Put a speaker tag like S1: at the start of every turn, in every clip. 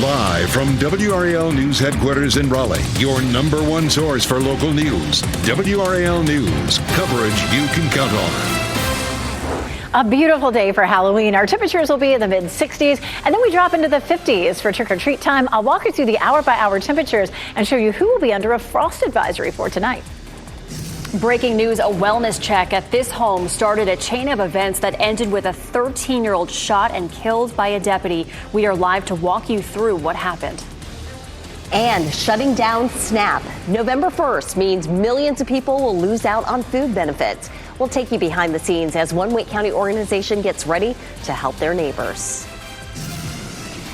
S1: Live from WRAL News Headquarters in Raleigh, your number one source for local news. WRAL News, coverage you can count on.
S2: A beautiful day for Halloween. Our temperatures will be in the mid-60s, and then we drop into the 50s for trick-or-treat time. I'll walk you through the hour-by-hour temperatures and show you who will be under a frost advisory for tonight.
S3: Breaking news, a wellness check at this home started a chain of events that ended with a 13-year-old shot and killed by a deputy. We are live to walk you through what happened.
S4: And shutting down SNAP. November 1st means millions of people will lose out on food benefits. We'll take you behind the scenes as one Wake County organization gets ready to help their neighbors.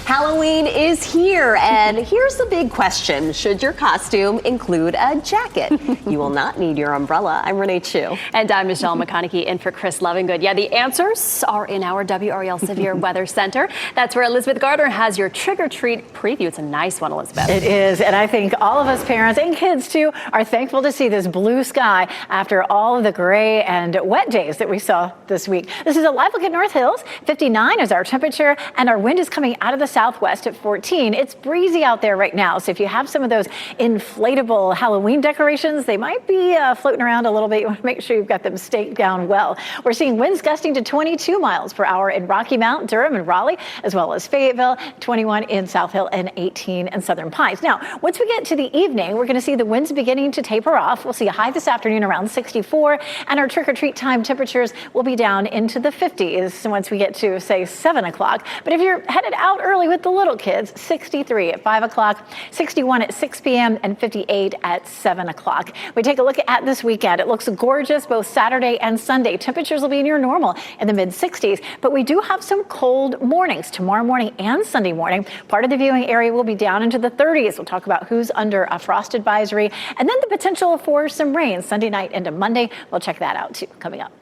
S4: Halloween is here, and here's the big question. Should your costume include a jacket? You will not need your umbrella. I'm Renee Chu.
S3: And I'm Michelle McConaughey in for Chris Lovingood. Yeah, the answers are in our WRAL Severe Weather Center. That's where Elizabeth Gardner has your trick-or-treat preview. It's a nice one, Elizabeth.
S2: It is, and I think all of us parents and kids, too, are thankful to see this blue sky after all of the gray and wet days that we saw this week. This is a live look at North Hills. 59 is our temperature, and our wind is coming out of the southwest at 14. It's breezy out there right now, so if you have some of those inflatable Halloween decorations, they might be floating around a little bit. You want to make sure you've got them staked down well. We're seeing winds gusting to 22 miles per hour in Rocky Mount, Durham, and Raleigh, as well as Fayetteville, 21 in South Hill, and 18 in Southern Pines. Now, once we get to the evening, we're going to see the winds beginning to taper off. We'll see a high this afternoon around 64, and our trick-or-treat time temperatures will be down into the 50s once we get to, say, 7 o'clock. But if you're headed out early with the little kids, 63 at 5 o'clock, 61 at 6 p.m., and 58 at 7 o'clock. We take a look at this weekend. It looks gorgeous both Saturday and Sunday. Temperatures will be near normal in the mid-60s, but we do have some cold mornings tomorrow morning and Sunday morning. Part of the viewing area will be down into the 30s. We'll talk about who's under a frost advisory, and then the potential for some rain Sunday night into Monday. We'll check that out, too, coming up.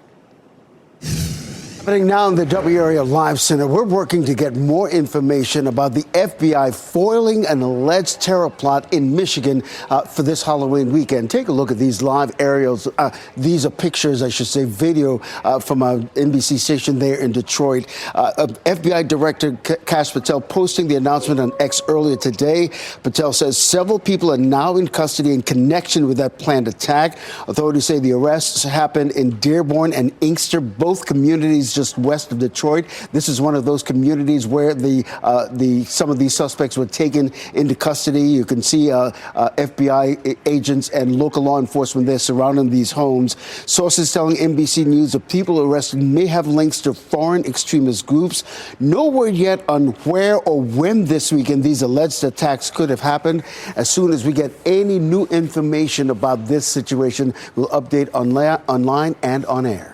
S5: Happening now in the WRAL Live Center, we're working to get more information about the FBI foiling an alleged terror plot in Michigan for this Halloween weekend. Take a look at these live aerials. These are pictures, I should say, video from a NBC station there in Detroit. FBI Director Kash Patel posting the announcement on X earlier today. Patel says several people are now in custody in connection with that planned attack. Authorities say the arrests happened in Dearborn and Inkster, both communities just west of Detroit. This is one of those communities where some of these suspects were taken into custody. You can see FBI agents and local law enforcement there surrounding these homes. Sources telling NBC News the people arrested may have links to foreign extremist groups. No word yet on where or when this weekend these alleged attacks could have happened. As soon as we get any new information about this situation, we'll update online and on air.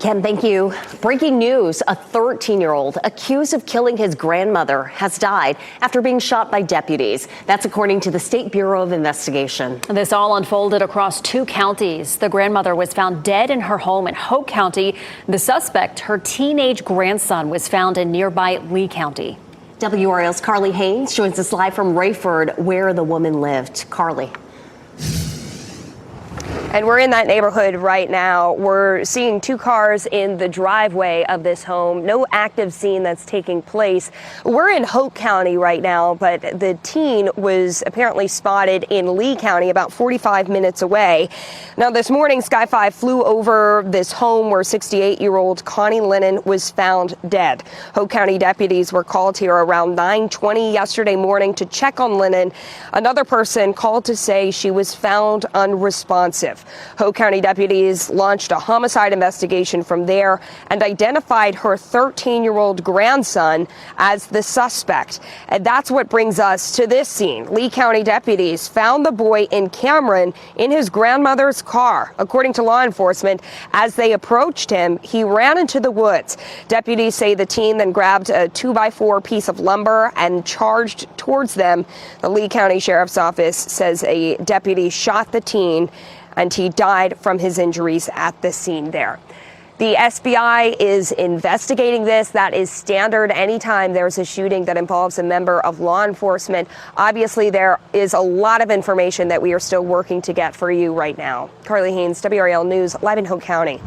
S4: Ken, thank you. Breaking news, a 13-year-old accused of killing his grandmother has died after being shot by deputies. That's according to the State Bureau of Investigation.
S3: This all unfolded across 2 counties. The grandmother was found dead in her home in Hope County. The suspect, her teenage grandson, was found in nearby Lee County.
S4: WRAL's Carly Haynes joins us live from Rayford, where the woman lived. Carly.
S6: And we're in that neighborhood right now. We're seeing 2 cars in the driveway of this home. No active scene that's taking place. We're in Hope County right now, but the teen was apparently spotted in Lee County, about 45 minutes away. Now, this morning, Sky 5 flew over this home where 68-year-old Connie Lennon was found dead. Hope County deputies were called here around 9:20 yesterday morning to check on Lennon. Another person called to say she was found unresponsive. Hope County deputies launched a homicide investigation from there and identified her 13-year-old grandson as the suspect. And that's what brings us to this scene. Lee County deputies found the boy in Cameron in his grandmother's car. According to law enforcement, as they approached him, he ran into the woods. Deputies say the teen then grabbed a 2x4 piece of lumber and charged towards them. The Lee County Sheriff's Office says a deputy shot the teen, and he died from his injuries at the scene there. The SBI is investigating this. That is standard anytime there's a shooting that involves a member of law enforcement. Obviously, there is a lot of information that we are still working to get for you right now. Carly Haynes, WRAL News, live in Hope County.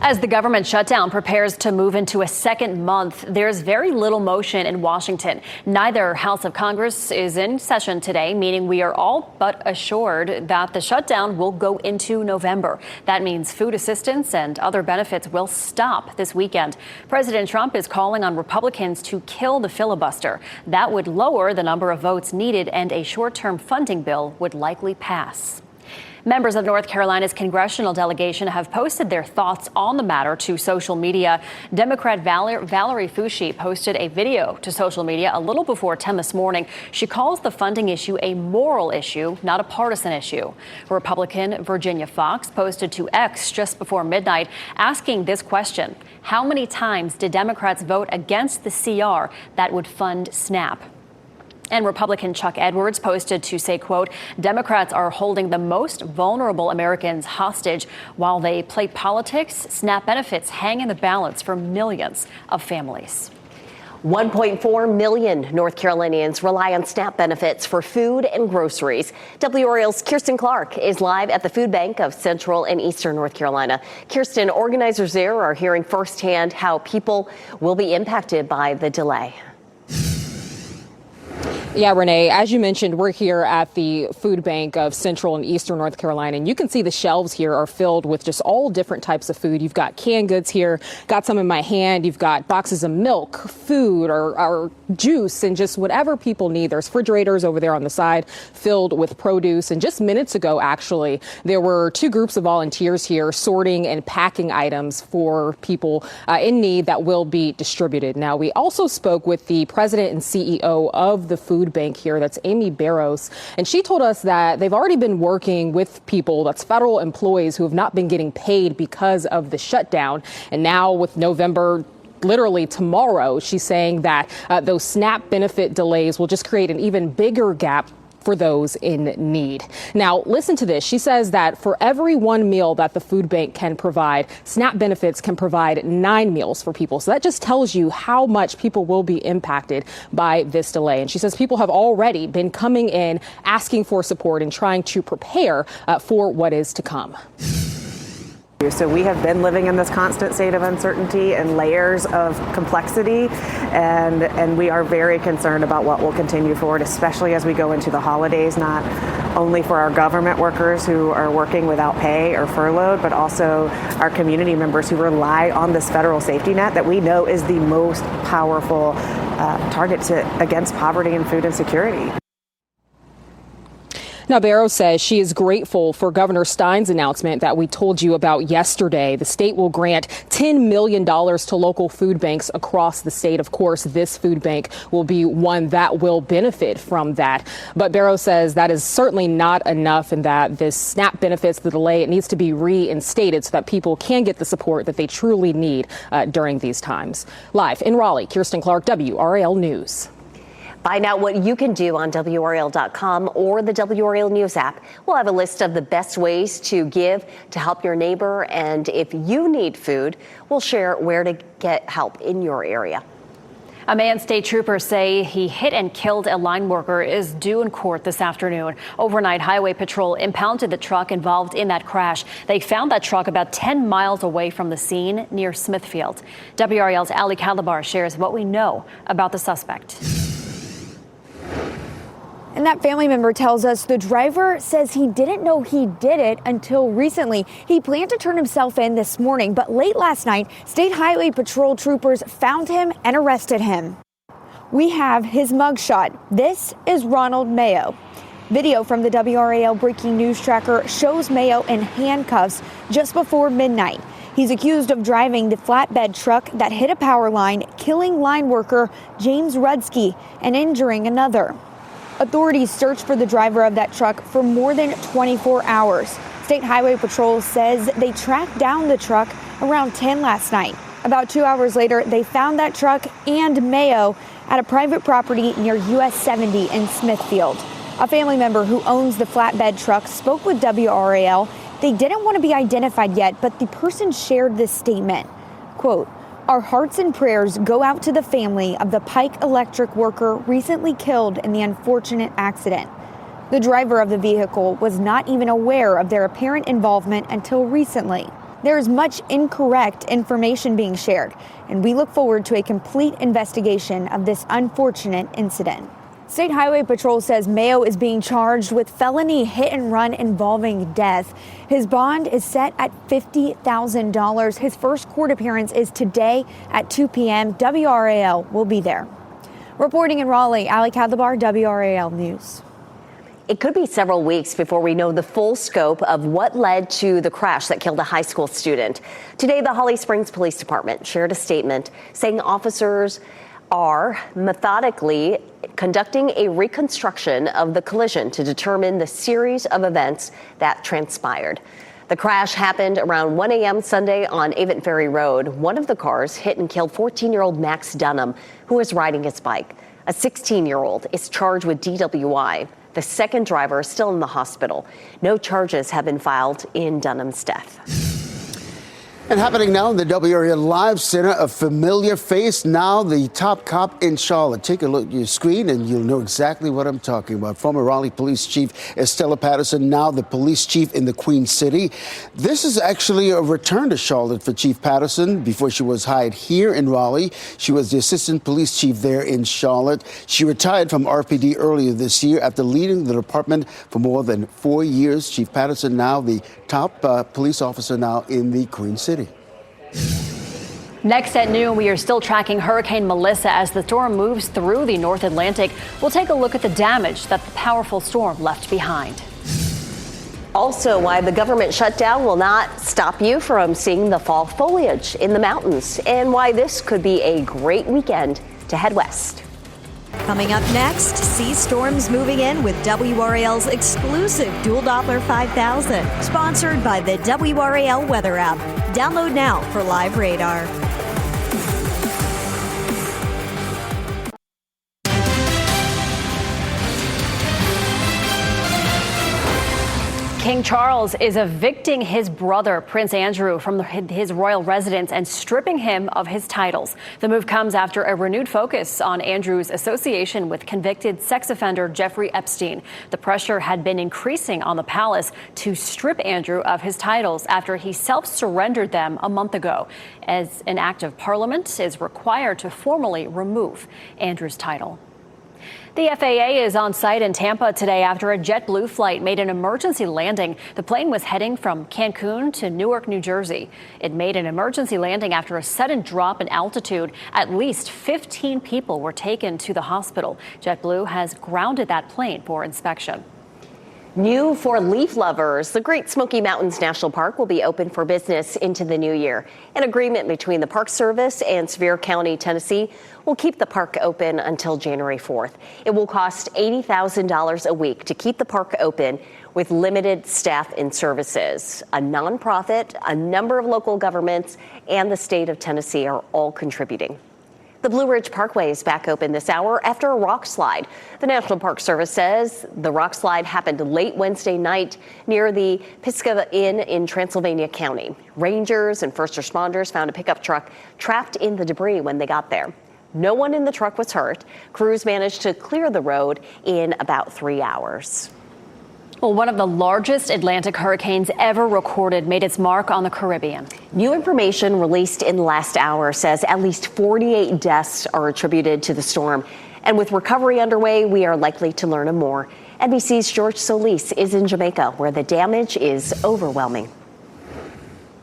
S3: As the government shutdown prepares to move into a second month, there's very little motion in Washington. Neither House of Congress is in session today, meaning we are all but assured that the shutdown will go into November. That means food assistance and other benefits will stop this weekend. President Trump is calling on Republicans to kill the filibuster. That would lower the number of votes needed, and a short-term funding bill would likely pass. Members of North Carolina's congressional delegation have posted their thoughts on the matter to social media. Democrat Valerie Foushee posted a video to social media a little before 10 this morning. She calls the funding issue a moral issue, not a partisan issue. Republican Virginia Fox posted to X just before midnight asking this question: how many times did Democrats vote against the CR that would fund SNAP? And Republican Chuck Edwards posted to say, quote, Democrats are holding the most vulnerable Americans hostage while they play politics. SNAP benefits hang in the balance for millions of families.
S4: 1.4 million North Carolinians rely on SNAP benefits for food and groceries. WRAL's Kirsten Clark is live at the Food Bank of Central and Eastern North Carolina. Kirsten, organizers there are hearing firsthand how people will be impacted by the delay.
S7: Yeah, Renee, as you mentioned, we're here at the Food Bank of Central and Eastern North Carolina, and you can see the shelves here are filled with just all different types of food. You've got canned goods here, got some in my hand. You've got boxes of milk, food, or juice, and just whatever people need. There's refrigerators over there on the side filled with produce. And just minutes ago, actually, there were two groups of volunteers here sorting and packing items for people in need that will be distributed. Now, we also spoke with the president and CEO of the Food Bank here. That's Amy Barros. And she told us that they've already been working with people, that's federal employees, who have not been getting paid because of the shutdown. And now with November literally tomorrow, she's saying that those SNAP benefit delays will just create an even bigger gap for those in need. Now, listen to this. She says that for every one meal that the food bank can provide, SNAP benefits can provide 9 meals for people. So that just tells you how much people will be impacted by this delay. And she says people have already been coming in asking for support and trying to prepare for what is to come.
S8: So we have been living in this constant state of uncertainty and layers of complexity, and we are very concerned about what will continue forward, especially as we go into the holidays, not only for our government workers who are working without pay or furloughed, but also our community members who rely on this federal safety net that we know is the most powerful target against poverty and food insecurity.
S7: Now, Barrows says she is grateful for Governor Stein's announcement that we told you about yesterday. The state will grant $10 million to local food banks across the state. Of course, this food bank will be one that will benefit from that. But Barrows says that is certainly not enough, and that this SNAP benefits, the delay, it needs to be reinstated so that people can get the support that they truly need during these times. Live in Raleigh, Kirsten Clark, WRAL News.
S4: Find out what you can do on WRAL.com or the WRAL News app. We'll have a list of the best ways to give to help your neighbor. And if you need food, we'll share where to get help in your area.
S3: A man state troopers say he hit and killed a line worker is due in court this afternoon. Overnight, Highway Patrol impounded the truck involved in that crash. They found that truck about 10 miles away from the scene near Smithfield. WRAL's Ali Calabar shares what we know about the suspect.
S9: And that family member tells us the driver says he didn't know he did it until recently. He planned to turn himself in this morning, but late last night, State Highway Patrol troopers found him and arrested him. We have his mugshot. This is Ronald Mayo. Video from the WRAL breaking news tracker shows Mayo in handcuffs just before midnight. He's accused of driving the flatbed truck that hit a power line, killing line worker James Rudsky and injuring another. Authorities searched for the driver of that truck for more than 24 hours. State Highway Patrol says they tracked down the truck around 10 last night. About 2 hours later, they found that truck and Mayo at a private property near US 70 in Smithfield. A family member who owns the flatbed truck spoke with WRAL. They didn't want to be identified yet, but the person shared this statement. Quote, "Our hearts and prayers go out to the family of the Pike Electric worker recently killed in the unfortunate accident. The driver of the vehicle was not even aware of their apparent involvement until recently." there is much incorrect information being shared, and we look forward to a complete investigation of this unfortunate incident. State Highway Patrol says Mayo is being charged with felony hit and run involving death. His bond is set at $50,000. His first court appearance is today at 2 p.m. WRAL will be there. Reporting in Raleigh, Ali Kadlabar, WRAL News.
S4: It could be several weeks before we know the full scope of what led to the crash that killed a high school student. Today, the Holly Springs Police Department shared a statement saying officers are methodically conducting a reconstruction of the collision to determine the series of events that transpired. The crash happened around 1 a.m. Sunday on Avon Ferry Road. One of the cars hit and killed 14-year-old Max Dunham, who was riding his bike. A 16-year-old is charged with DWI. The second driver is still in the hospital. No charges have been filed in Dunham's death.
S5: And happening now in the WRAL Live Center, a familiar face, now the top cop in Charlotte. Take a look at your screen and you'll know exactly what I'm talking about. Former Raleigh Police Chief Estella Patterson, now the police chief in the Queen City. This is actually a return to Charlotte for Chief Patterson. Before she was hired here in Raleigh, she was the assistant police chief there in Charlotte. She retired from RPD earlier this year after leading the department for more than 4 years. Chief Patterson now the top police officer now in the Queen City.
S3: Next at noon, we are still tracking Hurricane Melissa as the storm moves through the North Atlantic. We'll take a look at the damage that the powerful storm left behind.
S4: Also, why the government shutdown will not stop you from seeing the fall foliage in the mountains, and why this could be a great weekend to head west.
S10: Coming up next, see storms moving in with WRAL's exclusive Dual Doppler 5000, sponsored by the WRAL Weather app. Download now for live radar.
S3: King Charles is evicting his brother, Prince Andrew, from his royal residence and stripping him of his titles. The move comes after a renewed focus on Andrew's association with convicted sex offender Jeffrey Epstein. The pressure had been increasing on the palace to strip Andrew of his titles after he self-surrendered them a month ago, as an act of parliament is required to formally remove Andrew's title. The FAA is on site in Tampa today after a JetBlue flight made an emergency landing. The plane was heading from Cancun to Newark, New Jersey. It made an emergency landing after a sudden drop in altitude. At least 15 people were taken to the hospital. JetBlue has grounded that plane for inspection.
S4: New for leaf lovers, the Great Smoky Mountains National Park will be open for business into the new year. An agreement between the Park Service and Sevier County, Tennessee, will keep the park open until January 4th. It will cost $80,000 a week to keep the park open with limited staff and services. A nonprofit, a number of local governments, and the state of Tennessee are all contributing. The Blue Ridge Parkway is back open this hour after a rock slide. The National Park Service says the rock slide happened late Wednesday night near the Pisgah Inn in Transylvania County. Rangers and first responders found a pickup truck trapped in the debris when they got there. No one in the truck was hurt. Crews managed to clear the road in about 3 hours.
S3: Well, one of the largest Atlantic hurricanes ever recorded made its mark on the Caribbean.
S4: New information released in the last hour says at least 48 deaths are attributed to the storm. And with recovery underway, we are likely to learn more. NBC's George Solis is in Jamaica, where the damage is overwhelming.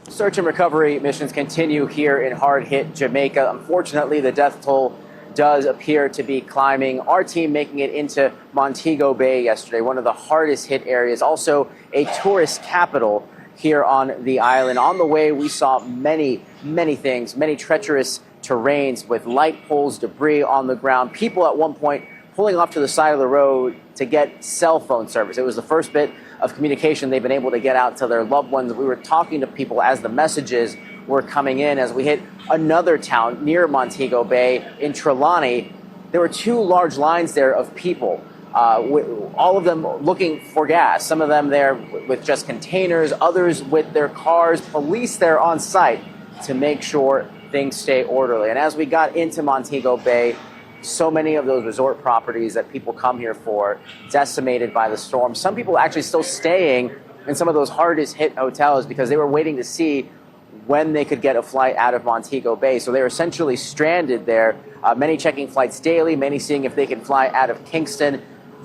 S11: Search and recovery missions continue here in hard-hit Jamaica. Unfortunately, the death toll does appear to be climbing. Our team making it into Montego Bay yesterday, one of the hardest hit areas, also a tourist capital here on the island. On the way, we saw many things, many treacherous terrains with light poles, debris on the ground, people at one point pulling off to the side of the road to get cell phone service. It was the first bit of communication they've been able to get out to their loved ones. We were talking to people as the messages were coming in. As we hit another town near Montego Bay in Trelawney, there were two large lines there of people, all of them looking for gas, some of them there with just containers, others with their cars, police there on site to make sure things stay orderly. And as we got into Montego Bay, so many of those resort properties that people come here for decimated by the storm. Some people actually still staying in some of those hardest hit hotels because they were waiting to see when they could get a flight out of Montego Bay. So they're essentially stranded there. Many checking flights daily, many seeing if they can fly out of Kingston.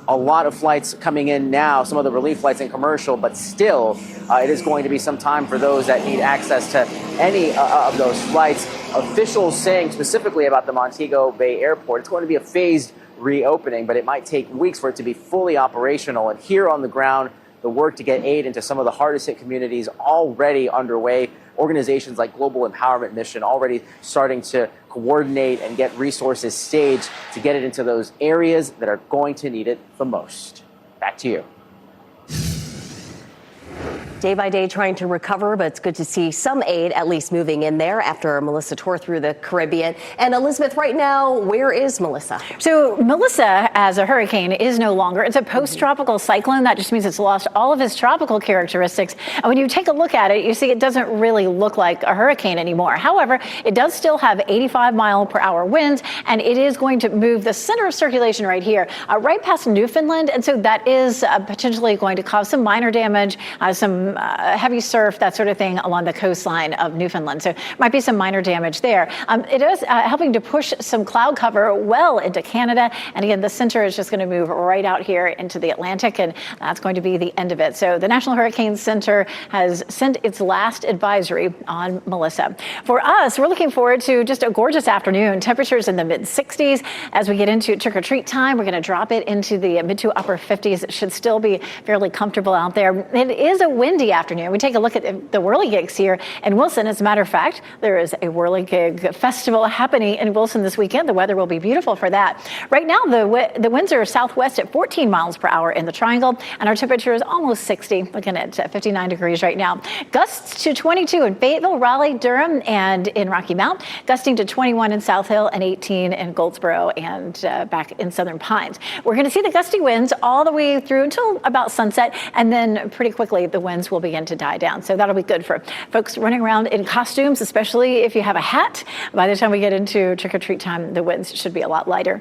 S11: A lot of flights coming in now, some of the relief flights and commercial, but still it is going to be some time for those that need access to any of those flights. Officials saying specifically about the Montego Bay Airport, it's going to be a phased reopening, but it might take weeks for it to be fully operational. And here on the ground, the work to get aid into some of the hardest hit communities already underway. Organizations like Global Empowerment Mission already starting to coordinate and get resources staged to get it into those areas that are going to need it the most. Back to you.
S4: Day by day trying to recover, but it's good to see some aid at least moving in there after Melissa tore through the Caribbean. And Elizabeth, right now, where is Melissa?
S2: So Melissa, as a hurricane, is no longer. It's a post-tropical cyclone. That just means it's lost all of its tropical characteristics. And when you take a look at it, you see it doesn't really look like a hurricane anymore. However, it does still have 85-mile-per-hour winds, and it is going to move the center of circulation right here, right past Newfoundland. And so that is potentially going to cause some minor damage, some heavy surf, that sort of thing along the coastline of Newfoundland. So might be some minor damage there. It is helping to push some cloud cover well into Canada. And again, the center is just going to move right out here into the Atlantic, and that's going to be the end of it. So the National Hurricane Center has sent its last advisory on Melissa. For us, we're looking forward to just a gorgeous afternoon. Temperatures in the mid-60s. As we get into trick-or-treat time, we're going to drop it into the mid to upper 50s. It should still be fairly comfortable out there. It is a windy afternoon. We take a look at the whirligigs here in Wilson. As a matter of fact, there is a whirligig festival happening in Wilson this weekend. The weather will be beautiful for that. Right now, the winds are southwest at 14 miles per hour in the Triangle, and our temperature is almost 60, looking at 59 degrees right now. Gusts to 22 in Fayetteville, Raleigh, Durham, and in Rocky Mount. Gusting to 21 in South Hill and 18 in Goldsboro and back in Southern Pines. We're going to see the gusty winds all the way through until about sunset, and then pretty quickly the winds will begin to die down. So that'll be good for folks running around in costumes, especially if you have a hat. By the time we get into trick-or-treat time, the winds should be a lot lighter.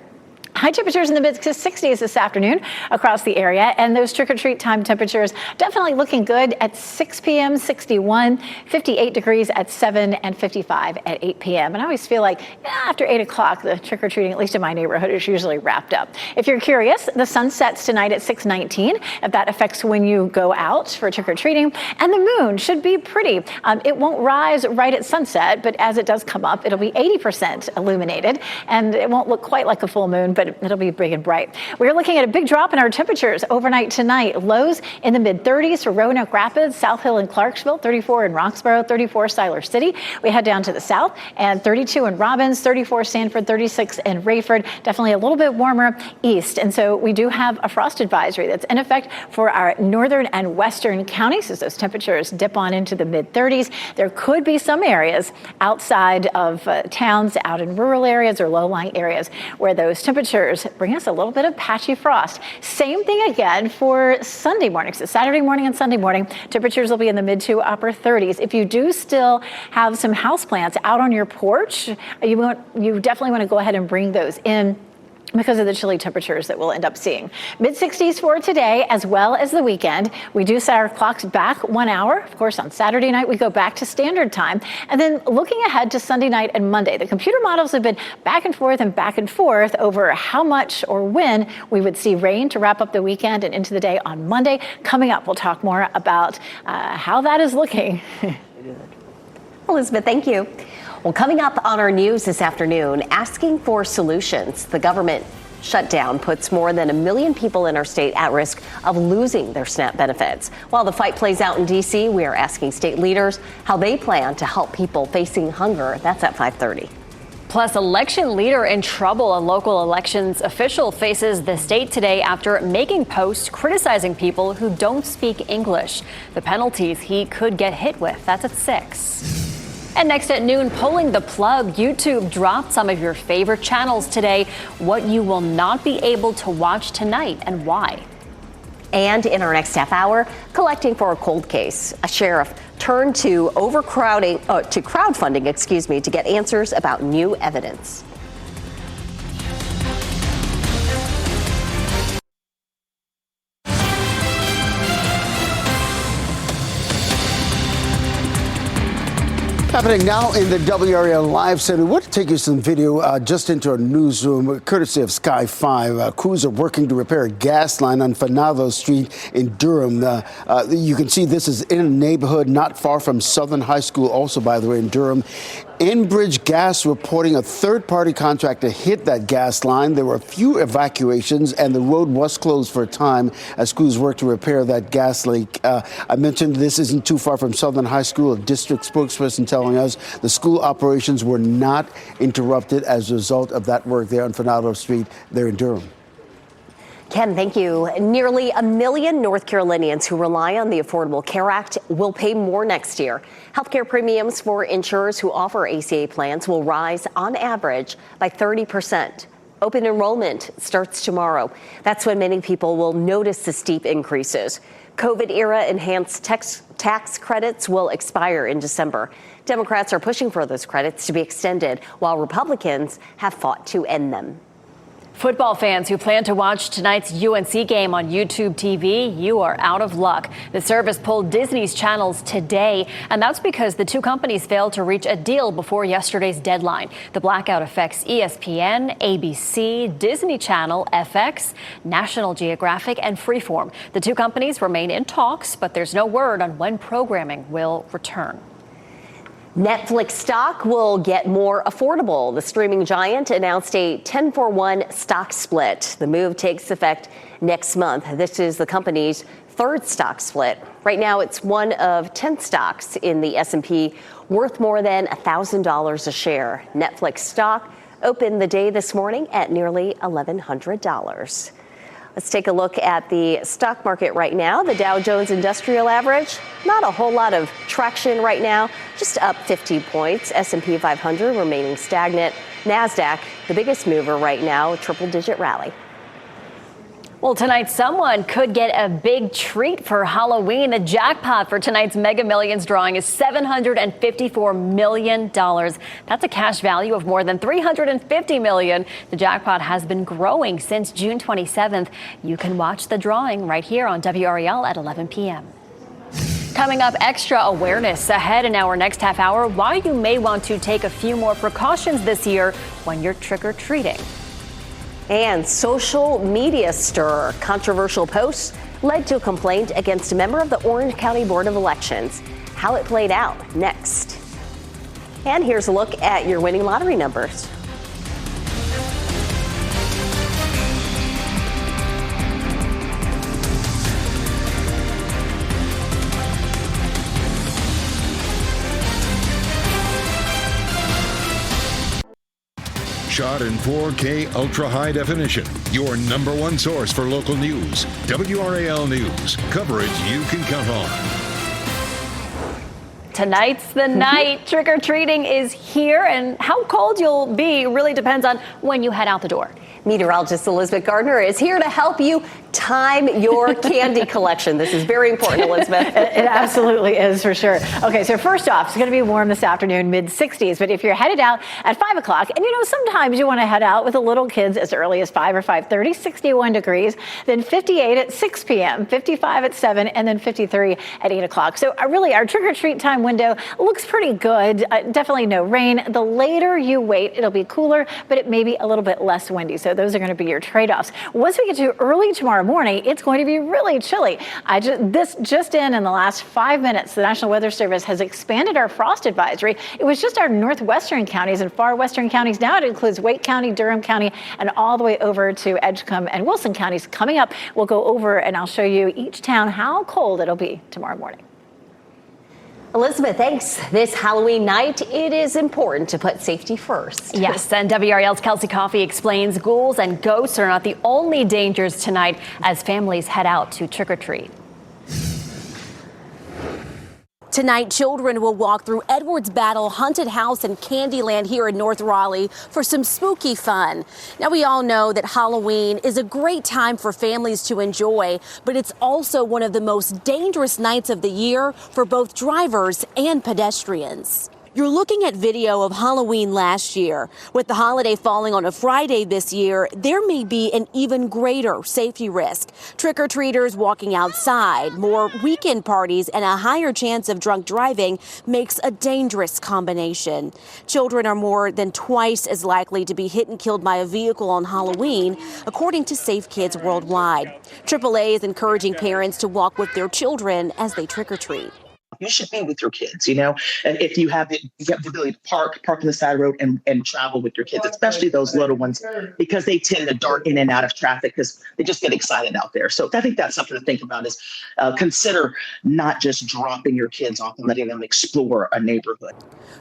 S2: High temperatures in the mid-60s this afternoon across the area, and those trick-or-treat time temperatures definitely looking good at 6 p.m., 61, 58 degrees at 7, and 55 at 8 p.m. And I always feel like after 8 o'clock, the trick-or-treating, at least in my neighborhood, is usually wrapped up. If you're curious, the sun sets tonight at 6:19, if that affects when you go out for trick-or-treating. And the moon should be pretty. It won't rise right at sunset, but as it does come up, it'll be 80% illuminated, and it won't look quite like a full moon, but it'll be big and bright. We're looking at a big drop in our temperatures overnight tonight. Lows in the mid-30s for Roanoke Rapids, South Hill and Clarksville, 34 in Roxborough, 34 Siler City. We head down to the south, and 32 in Robbins, 34 Sanford, 36 in Rayford. Definitely a little bit warmer east. And so we do have a frost advisory that's in effect for our northern and western counties as those temperatures dip on into the mid-30s. There could be some areas outside of towns, out in rural areas or low-lying areas where those temperatures bring us a little bit of patchy frost. Same thing again for Sunday morning. So Saturday morning and Sunday morning, temperatures will be in the mid to upper 30s. If you do still have some houseplants out on your porch, you definitely want to go ahead and bring those in because of the chilly temperatures that we'll end up seeing. Mid-60s for today as well as the weekend. We do set our clocks back 1 hour. Of course, on Saturday night, we go back to standard time. And then looking ahead to Sunday night and Monday, the computer models have been back and forth over how much or when we would see rain to wrap up the weekend and into the day on Monday. Coming up, we'll talk more about how that is looking.
S4: Elizabeth, thank you. Well, coming up on our news this afternoon, asking for solutions. The government shutdown puts more than 1 million people in our state at risk of losing their SNAP benefits. While the fight plays out in D.C., we are asking state leaders how they plan to help people facing hunger. That's at 5:30.
S3: Plus, election leader in trouble. A local elections official faces the state today after making posts criticizing people who don't speak English. The penalties he could get hit with. That's at 6. And next at noon, pulling the plug. YouTube dropped some of your favorite channels today. What you will not be able to watch tonight and why.
S4: And in our next half hour, collecting for a cold case. A sheriff turned to crowdfunding, to get answers about new evidence.
S5: Happening now in the WRAL Live Center. We'll take you some video just into our newsroom, courtesy of Sky 5. Crews are working to repair a gas line on Fanado Street in Durham. You can see this is in a neighborhood not far from Southern High School, also, by the way, in Durham. Enbridge Gas reporting a third-party contractor hit that gas line. There were a few evacuations, and the road was closed for a time as crews worked to repair that gas leak. I mentioned this isn't too far from Southern High School. A district spokesperson telling us the school operations were not interrupted as a result of that work there on Fanado Street there in Durham.
S4: Ken, thank you. Nearly 1 million North Carolinians who rely on the Affordable Care Act will pay more next year. Healthcare premiums for insurers who offer ACA plans will rise on average by 30%. Open enrollment starts tomorrow. That's when many people will notice the steep increases. COVID-era enhanced tax credits will expire in December. Democrats are pushing for those credits to be extended, while Republicans have fought to end them.
S3: Football fans who plan to watch tonight's UNC game on YouTube TV, you are out of luck. The service pulled Disney's channels today, and that's because the two companies failed to reach a deal before yesterday's deadline. The blackout affects ESPN, ABC, Disney Channel, FX, National Geographic, and Freeform. The two companies remain in talks, but there's no word on when programming will return.
S4: Netflix stock will get more affordable. The streaming giant announced a 10-for-1 stock split. The move takes effect next month. This is the company's third stock split. Right now, it's one of 10 stocks in the S&P worth more than $1,000 a share. Netflix stock opened the day this morning at nearly $1,100. Let's take a look at the stock market right now. The Dow Jones Industrial Average, not a whole lot of traction right now, just up 50 points. S&P 500 remaining stagnant. NASDAQ, the biggest mover right now, a triple-digit rally.
S3: Well, tonight, someone could get a big treat for Halloween. The jackpot for tonight's Mega Millions drawing is $754 million. That's a cash value of more than $350 million. The jackpot has been growing since June 27th. You can watch the drawing right here on WRAL at 11 p.m. Coming up, extra awareness ahead in our next half hour, why you may want to take a few more precautions this year when you're trick-or-treating.
S4: And social media stir. Controversial posts led to a complaint against a member of the Orange County Board of Elections. How it played out next. And here's a look at your winning lottery numbers.
S1: Shot in 4K ultra high definition. Your number one source for local news. WRAL News. Coverage you can count on.
S3: Tonight's the night. Trick-or-treating is here, and how cold you'll be really depends on when you head out the door.
S4: Meteorologist Elizabeth Gardner is here to help you time your candy collection. This is very important, Elizabeth.
S2: It absolutely is, for sure. Okay, so first off, it's going to be warm this afternoon, mid-60s. But if you're headed out at 5 o'clock, and sometimes you want to head out with the little kids as early as 5 or 5:30, 61 degrees, then 58 at 6 p.m., 55 at 7, and then 53 at 8 o'clock. So really, our trick-or-treat time window looks pretty good. Definitely no rain. The later you wait, it'll be cooler, but it may be a little bit less windy. So those are going to be your trade-offs. Once we get to early tomorrow morning, it's going to be really chilly. Just in the last 5 minutes, the National Weather Service has expanded our frost advisory. It was just our northwestern counties and far western counties. Now it includes Wake County, Durham County, and all the way over to Edgecombe and Wilson counties. Coming up, we'll go over and I'll show you each town how cold it'll be tomorrow morning.
S4: Elizabeth, thanks. This Halloween night, it is important to put safety first.
S3: Yes, and WRAL's Kelsey Coffey explains ghouls and ghosts are not the only dangers tonight as families head out to trick-or-treat.
S12: Tonight, children will walk through Edwards Battle Haunted House and Candyland here in North Raleigh for some spooky fun. Now, we all know that Halloween is a great time for families to enjoy, but it's also one of the most dangerous nights of the year for both drivers and pedestrians. You're looking at video of Halloween last year. With the holiday falling on a Friday this year, there may be an even greater safety risk. Trick-or-treaters walking outside, more weekend parties, and a higher chance of drunk driving makes a dangerous combination. Children are more than twice as likely to be hit and killed by a vehicle on Halloween, according to Safe Kids Worldwide. AAA is encouraging parents to walk with their children as they trick-or-treat.
S13: You should be with your kids, and if you have the ability to park on the side of the road and travel with your kids, especially those little ones, because they tend to dart in and out of traffic because they just get excited out there. So I think that's something to think about is consider not just dropping your kids off and letting them explore a neighborhood.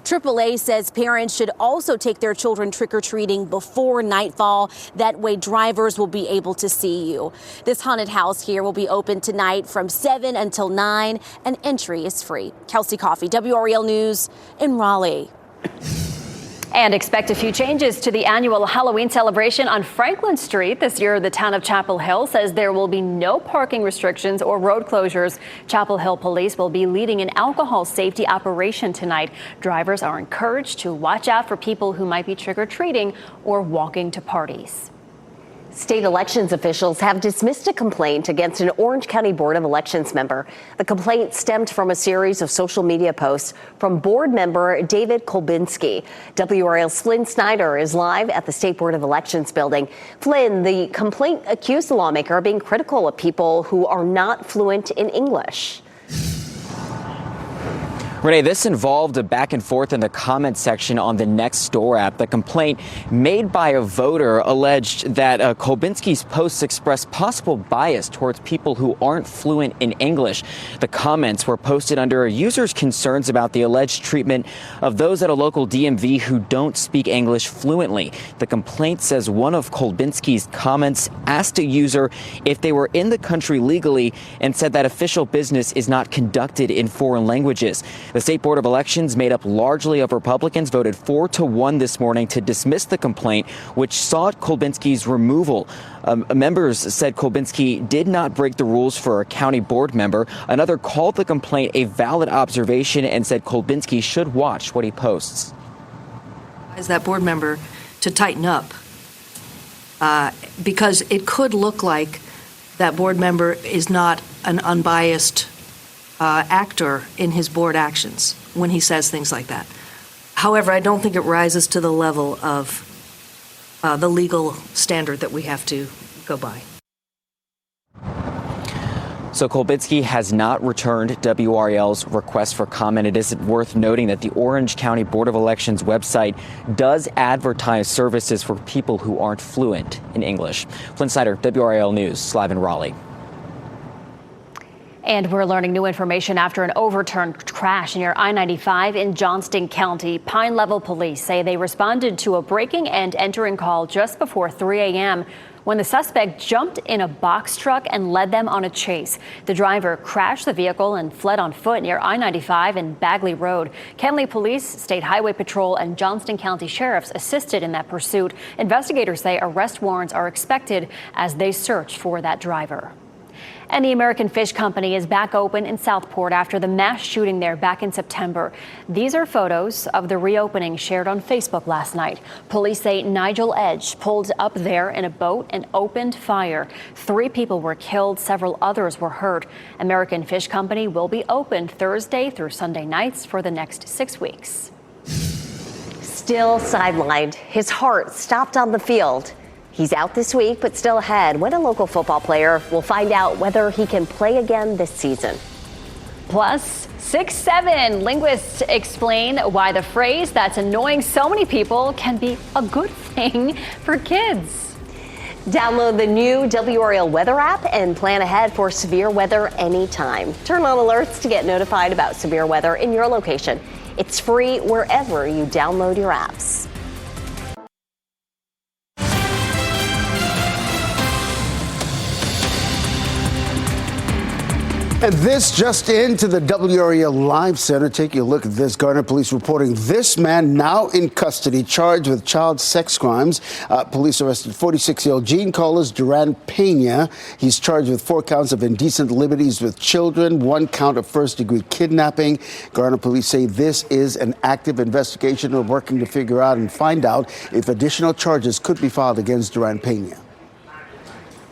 S12: AAA says parents should also take their children trick-or-treating before nightfall. That way drivers will be able to see you. This haunted house here will be open tonight from 7 until 9, and entry is free. Kelsey Coffey, WRAL News in Raleigh.
S3: And expect a few changes to the annual Halloween celebration on Franklin Street. This year, the town of Chapel Hill says there will be no parking restrictions or road closures. Chapel Hill police will be leading an alcohol safety operation tonight. Drivers are encouraged to watch out for people who might be trick-or-treating or walking to parties.
S4: State elections officials have dismissed a complaint against an Orange County Board of Elections member. The complaint stemmed from a series of social media posts from board member David Kolbinski. WRAL's Flynn Snyder is live at the State Board of Elections building. Flynn, the complaint accused the lawmaker of being critical of people who are not fluent in English.
S14: Renee, this involved a back and forth in the comment section on the Nextdoor app. The complaint made by a voter alleged that Kolbinski's posts expressed possible bias towards people who aren't fluent in English. The comments were posted under a user's concerns about the alleged treatment of those at a local DMV who don't speak English fluently. The complaint says one of Kolbinski's comments asked a user if they were in the country legally and said that official business is not conducted in foreign languages. The State Board of Elections, made up largely of Republicans, voted 4-1 this morning to dismiss the complaint, which sought Kolbinski's removal. Members said Kolbinski did not break the rules for a county board member. Another called the complaint a valid observation and said Kolbinski should watch what he posts.
S15: As that board member to tighten up, because it could look like that board member is not an unbiased actor in his board actions when he says things like that. However, I don't think it rises to the level of the legal standard that we have to go by.
S14: So Kolbinski has not returned WRAL's request for comment. It is worth noting that the Orange County Board of Elections website does advertise services for people who aren't fluent in English. Flynn Snyder, WRAL News, live in Raleigh.
S3: And we're learning new information after an overturned crash near I-95 in Johnston County. Pine Level police say they responded to a breaking and entering call just before 3 a.m. when the suspect jumped in a box truck and led them on a chase. The driver crashed the vehicle and fled on foot near I-95 and Bagley Road. Kenly Police, State Highway Patrol, and Johnston County Sheriffs assisted in that pursuit. Investigators say arrest warrants are expected as they search for that driver. And the American Fish Company is back open in Southport after the mass shooting there back in September. These are photos of the reopening shared on Facebook last night. Police say Nigel Edge pulled up there in a boat and opened fire. 3 people were killed, several others were hurt. American Fish Company will be open Thursday through Sunday nights for the next 6 weeks.
S4: Still sidelined, his heart stopped on the field. He's out this week, but still ahead when a local football player will find out whether he can play again this season.
S3: Plus, 6'7" linguists explain why the phrase that's annoying so many people can be a good thing for kids.
S4: Download the new WRAL weather app and plan ahead for severe weather anytime. Turn on alerts to get notified about severe weather in your location. It's free wherever you download your apps.
S5: And this just into the WRAL Live Center. Taking a look at this. Garner police reporting this man now in custody, charged with child sex crimes. Police arrested 46-year-old Gene Carlos Duran Pena. He's charged with 4 counts of indecent liberties with children, 1 count of first-degree kidnapping. Garner police say this is an active investigation. We're working to figure out and find out if additional charges could be filed against Duran Pena.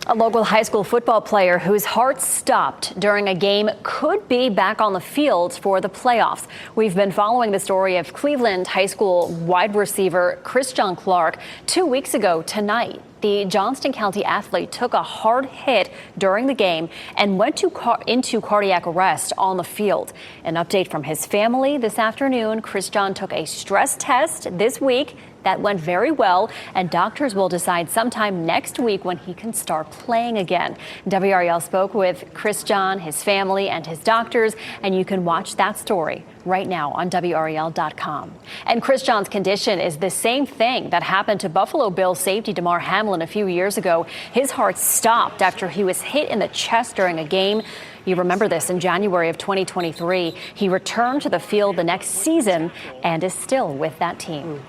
S3: A local high school football player whose heart stopped during a game could be back on the field for the playoffs. We've been following the story of Cleveland High School wide receiver Christian Clark. 2 weeks ago tonight, the Johnston County athlete took a hard hit during the game and went into cardiac arrest on the field. An update from his family this afternoon. Christian took a stress test this week. That went very well, and doctors will decide sometime next week when he can start playing again. WRAL spoke with Christian, his family, and his doctors, and you can watch that story right now on WRAL.com. And Christian's condition is the same thing that happened to Buffalo Bills safety Damar Hamlin a few years ago. His heart stopped after he was hit in the chest during a game. You remember this in January of 2023. He returned to the field the next season and is still with that team.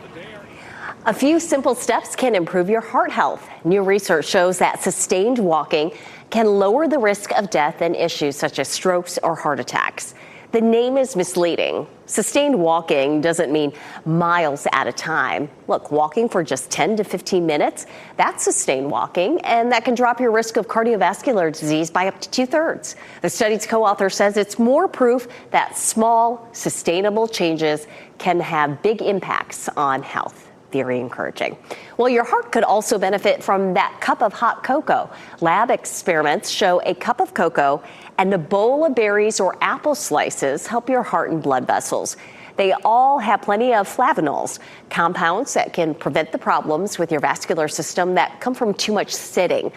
S4: A few simple steps can improve your heart health. New research shows that sustained walking can lower the risk of death and issues such as strokes or heart attacks. The name is misleading. Sustained walking doesn't mean miles at a time. Look, walking for just 10 to 15 minutes, that's sustained walking, and that can drop your risk of cardiovascular disease by up to 2/3. The study's co-author says it's more proof that small, sustainable changes can have big impacts on health. Very encouraging. Well, your heart could also benefit from that cup of hot cocoa. Lab experiments show a cup of cocoa and a bowl of berries or apple slices help your heart and blood vessels. They all have plenty of flavonols, compounds that can prevent the problems with your vascular system that come from too much sitting.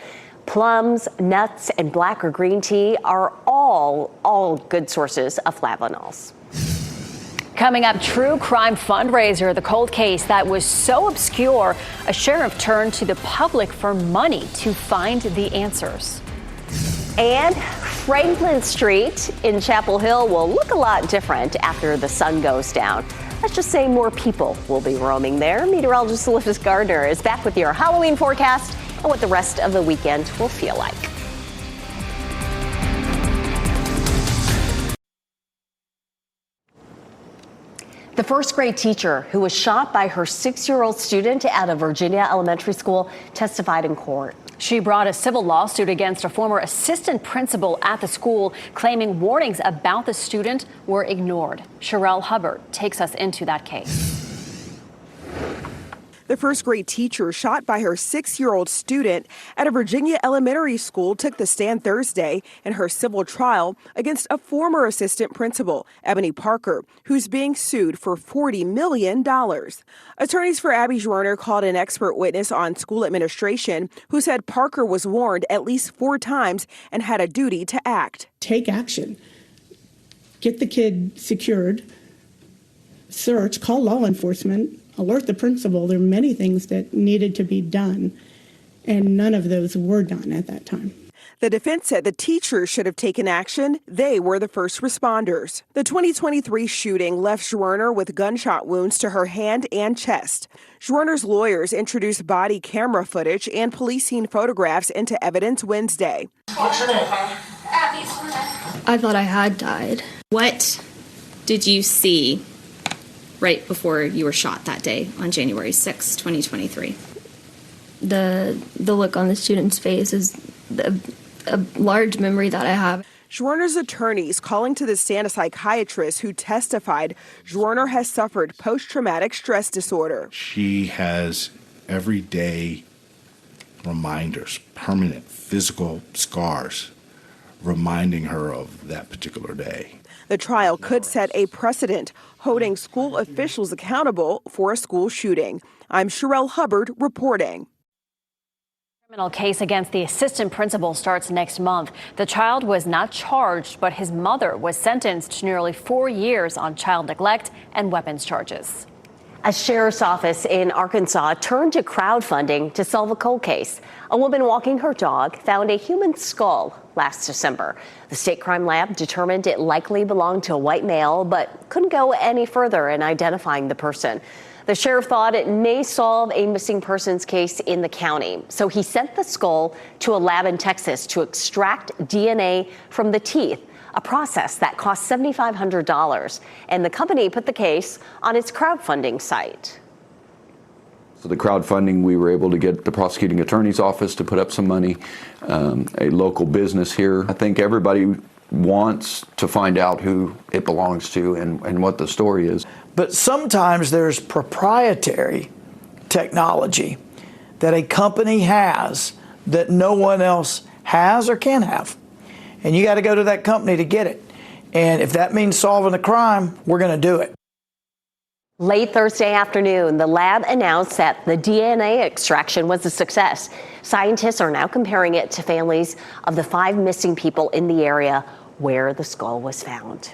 S4: Plums, nuts, and black or green tea are all good sources of flavonols.
S3: Coming up, true crime fundraiser, the cold case that was so obscure, a sheriff turned to the public for money to find the answers.
S4: And Franklin Street in Chapel Hill will look a lot different after the sun goes down. Let's just say more people will be roaming there. Meteorologist Elizabeth Gardner is back with your Halloween forecast and what the rest of the weekend will feel like. The first grade teacher who was shot by her 6-year-old student at a Virginia elementary school testified in court.
S3: She brought a civil lawsuit against a former assistant principal at the school, claiming warnings about the student were ignored. WRAL Hubbard takes us into that case.
S16: The first grade teacher shot by her 6-year-old student at a Virginia elementary school took the stand Thursday in her civil trial against a former assistant principal, Ebony Parker, who's being sued for $40 million. Attorneys for Abby Schwerner called an expert witness on school administration who said Parker was warned at least 4 times and had a duty to act.
S17: Take action. Get the kid secured. Search. Call law enforcement. Alert the principal. There are many things that needed to be done, and none of those were done at that time.
S16: The defense said the teachers should have taken action. They were the first responders. The 2023 shooting left Schwerner with gunshot wounds to her hand and chest. Schwerner's lawyers introduced body camera footage and police scene photographs into evidence Wednesday.
S18: What's your name?
S19: I thought I had died.
S20: What did you see right before you were shot that day on January 6, 2023?
S19: The look on the student's face is a large memory that I have.
S16: Schwerner's attorneys calling to the stand a psychiatrist who testified Schwerner has suffered post-traumatic stress disorder.
S21: She has everyday reminders, permanent physical scars, reminding her of that particular day.
S16: The trial could set a precedent, holding school officials accountable for a school shooting. I'm WRAL Hubbard reporting.
S3: Criminal case against the assistant principal starts next month. The child was not charged, but his mother was sentenced to nearly 4 years on child neglect and weapons charges.
S4: A sheriff's office in Arkansas turned to crowdfunding to solve a cold case. A woman walking her dog found a human skull last December. The state crime lab determined it likely belonged to a white male, but couldn't go any further in identifying the person. The sheriff thought it may solve a missing persons case in the county, so he sent the skull to a lab in Texas to extract DNA from the teeth, a process that cost $7,500. And the company put the case on its crowdfunding site.
S18: So the crowdfunding, we were able to get the prosecuting attorney's office to put up some money, a local business here. I think everybody wants to find out who it belongs to and what the story is.
S22: But sometimes there's proprietary technology that a company has that no one else has or can have. And you got to go to that company to get it. And if that means solving a crime, we're going to do it.
S4: Late Thursday afternoon, the lab announced that the DNA extraction was a success. Scientists are now comparing it to families of the 5 missing people in the area where the skull was found.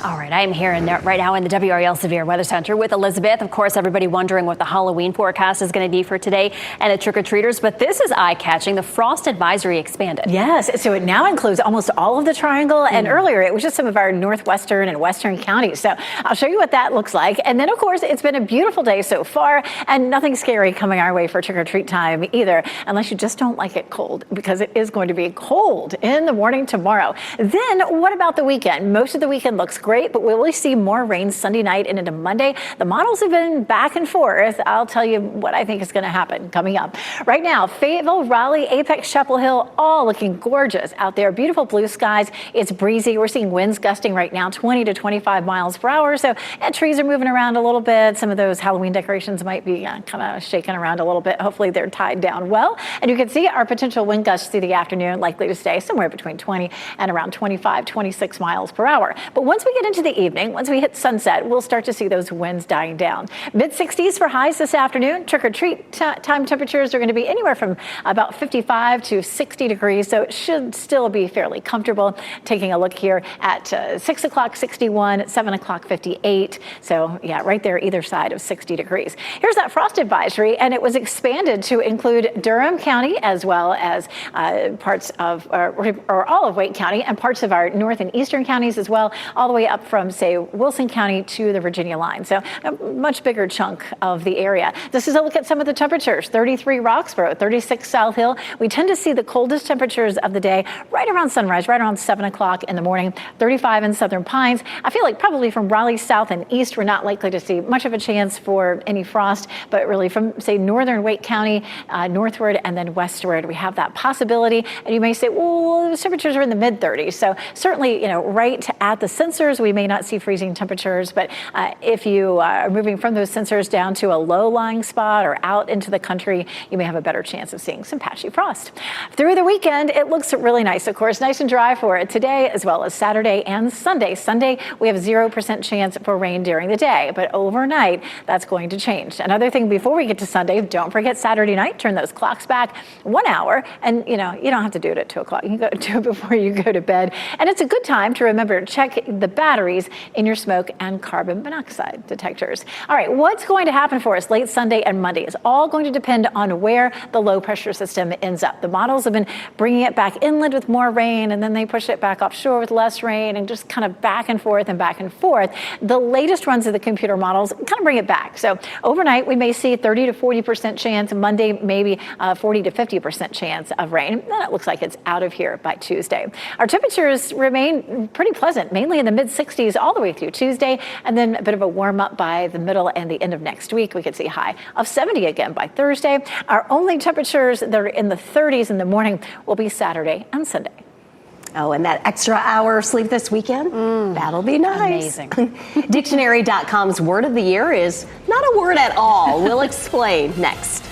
S3: All right, I am here right now in the WRAL Severe Weather Center with Elizabeth. Of course, everybody wondering what the Halloween forecast is going to be for today and the trick-or-treaters, but this is eye-catching. The frost advisory expanded.
S2: Yes, so it now includes almost all of the triangle, and earlier it was just some of our northwestern and western counties. So I'll show you what that looks like. And then, of course, it's been a beautiful day so far, and nothing scary coming our way for trick-or-treat time either, unless you just don't like it cold, because it is going to be cold in the morning tomorrow. Then what about the weekend? Most of the weekend looks great, but we will see more rain Sunday night and into Monday. The models have been back and forth. I'll tell you what I think is going to happen coming up. Right now, Fayetteville, Raleigh, Apex, Chapel Hill, all looking gorgeous out there. Beautiful blue skies. It's breezy. We're seeing winds gusting right now 20 to 25 miles per hour. So trees are moving around a little bit. Some of those Halloween decorations might be kind of shaking around a little bit. Hopefully they're tied down well. And you can see our potential wind gusts through the afternoon likely to stay somewhere between 20 and around 25, 26 miles per hour. But once we get into the evening, once we hit sunset, we'll start to see those winds dying down. Mid-60s for highs this afternoon. Trick-or-treat time temperatures are going to be anywhere from about 55 to 60 degrees, so it should still be fairly comfortable. Taking a look here at 6 o'clock, 61, 7 o'clock, 58. So, yeah, right there either side of 60 degrees. Here's that frost advisory, and it was expanded to include Durham County as well as parts of, or all of Wake County and parts of our north and eastern counties as well, all the way up from, say, Wilson County to the Virginia line. So a much bigger chunk of the area. This is a look at some of the temperatures. 33 Roxborough, 36 South Hill. We tend to see the coldest temperatures of the day right around sunrise, right around 7 o'clock in the morning. 35 in Southern Pines. I feel like probably from Raleigh south and east, we're not likely to see much of a chance for any frost, but really from, say, northern Wake County northward and then westward, we have that possibility. And you may say, well, the temperatures are in the mid-30s. So certainly, right at the sensors, we may not see freezing temperatures, but if you are moving from those sensors down to a low-lying spot or out into the country, you may have a better chance of seeing some patchy frost. Through the weekend, it looks really nice, of course, nice and dry for it today as well as Saturday and Sunday. Sunday, we have 0% chance for rain during the day, but overnight, that's going to change. Another thing before we get to Sunday, don't forget Saturday night, turn those clocks back 1 hour, and you don't have to do it at 2 o'clock. You can go do it before you go to bed, and it's a good time to remember to check the batteries in your smoke and carbon monoxide detectors. All right, what's going to happen for us late Sunday and Monday is all going to depend on where the low pressure system ends up. The models have been bringing it back inland with more rain, and then they push it back offshore with less rain, and just kind of back and forth and back and forth. The latest runs of the computer models kind of bring it back. So overnight, we may see 30 to 40% chance. Monday, maybe 40 to 50% chance of rain. Then it looks like it's out of here by Tuesday. Our temperatures remain pretty pleasant, mainly in the mid-60s all the way through Tuesday, and then a bit of a warm up by the middle and the end of next week. We could see a high of 70 again by Thursday. Our only temperatures that are in the 30s in the morning will be Saturday and Sunday.
S4: Oh, and that extra hour of sleep this weekend? That'll be nice.
S2: Amazing.
S4: Dictionary.com's word of the year is not a word at all. We'll explain next.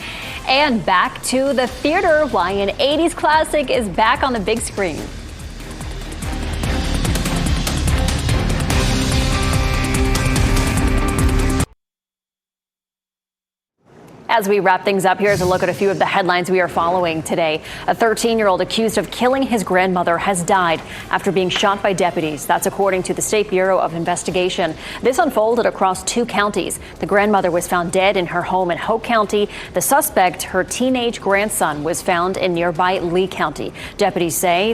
S3: And back to the theater, why an 80s classic is back on the big screen. As we wrap things up, here's a look at a few of the headlines we are following today. A 13-year-old accused of killing his grandmother has died after being shot by deputies. That's according to the State Bureau of Investigation. This unfolded across 2 counties. The grandmother was found dead in her home in Hope County. The suspect, her teenage grandson, was found in nearby Lee County. Deputies say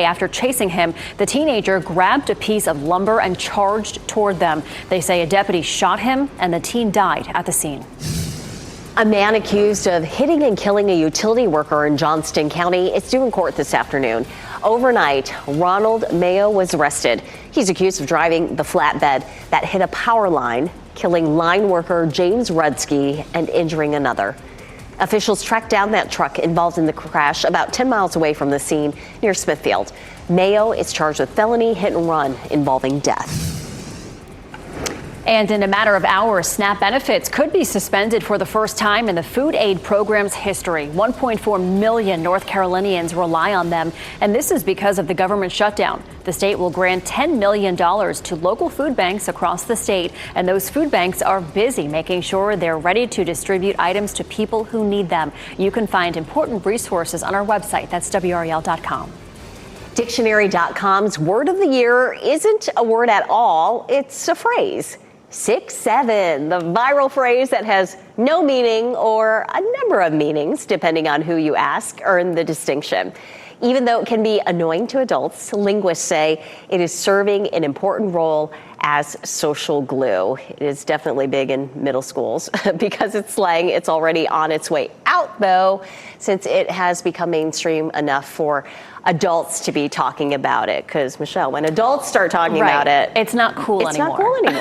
S3: after chasing him, the teenager grabbed a piece of lumber and charged toward them. They say a deputy shot him and the teen died at the scene.
S4: A man accused of hitting and killing a utility worker in Johnston County is due in court this afternoon. Overnight, Ronald Mayo was arrested. He's accused of driving the flatbed that hit a power line, killing line worker James Rudsky and injuring another. Officials tracked down that truck involved in the crash about 10 miles away from the scene near Smithfield. Mayo is charged with felony hit and run involving death.
S3: And in a matter of hours, SNAP benefits could be suspended for the first time in the food aid program's history. 1.4 million North Carolinians rely on them, and this is because of the government shutdown. The state will grant $10 million to local food banks across the state, and those food banks are busy making sure they're ready to distribute items to people who need them. You can find important resources on our website. That's WRAL.com.
S4: Dictionary.com's word of the year isn't a word at all, it's a phrase. 6-7, the viral phrase that has no meaning or a number of meanings, depending on who you ask, earned the distinction. Even though it can be annoying to adults, linguists say it is serving an important role as social glue. It is definitely big in middle schools because it's slang. It's already on its way out, though, since it has become mainstream enough for adults to be talking about it. Because, Michelle, when adults start talking about it,
S3: it's not cool anymore.
S4: It's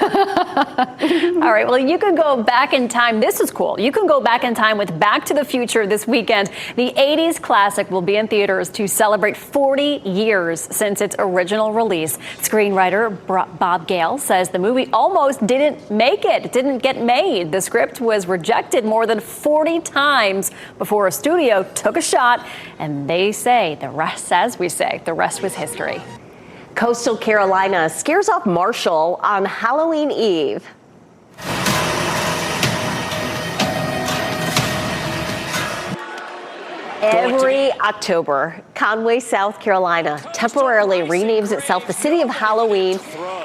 S4: not cool anymore.
S3: All right, well, you can go back in time. This is cool. You can go back in time with Back to the Future this weekend. The 80s classic will be in theaters to celebrate 40 years since its original release. Screenwriter Bob Gale says the movie almost didn't make it, didn't get made. The script was rejected more than 40 times before a studio took a shot, and they say the rest, as we say, the rest was history.
S4: Coastal Carolina scares off Marshall on Halloween Eve. Every October, Conway, South Carolina temporarily renames itself the City of Halloween,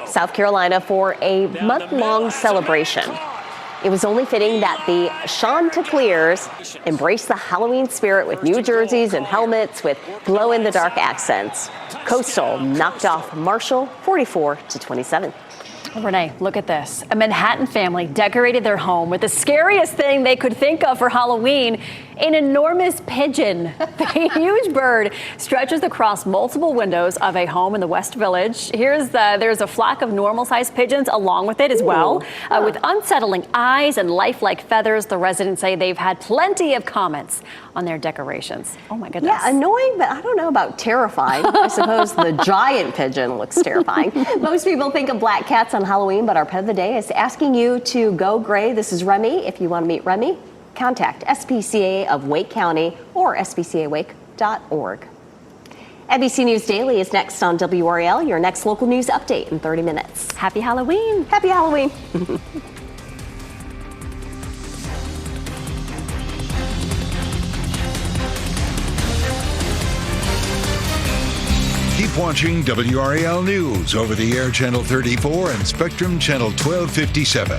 S4: South Carolina, for a month-long celebration. It was only fitting that the Chanticleers embrace the Halloween spirit with new jerseys and helmets with glow-in-the-dark accents. Coastal knocked off Marshall 44-27.
S3: Renee, look at this. A Manhattan family decorated their home with the scariest thing they could think of for Halloween, an enormous pigeon. The huge bird stretches across multiple windows of a home in the West Village. There's a flock of normal-sized pigeons along with it as well. With unsettling eyes and lifelike feathers, the residents say they've had plenty of comments on their decorations. Oh, my goodness.
S4: Yeah, annoying, but I don't know about terrifying. I suppose the giant pigeon looks terrifying. Most people think of black cats on Halloween, but our pet of the day is asking you to go gray. This is Remy. If you want to meet Remy, contact SPCA of Wake County or spcawake.org. NBC News Daily is next on WRAL, your next local news update in 30 minutes.
S3: Happy Halloween.
S4: Happy Halloween.
S1: Keep watching WRAL News over the air Channel 34 and Spectrum Channel 1257.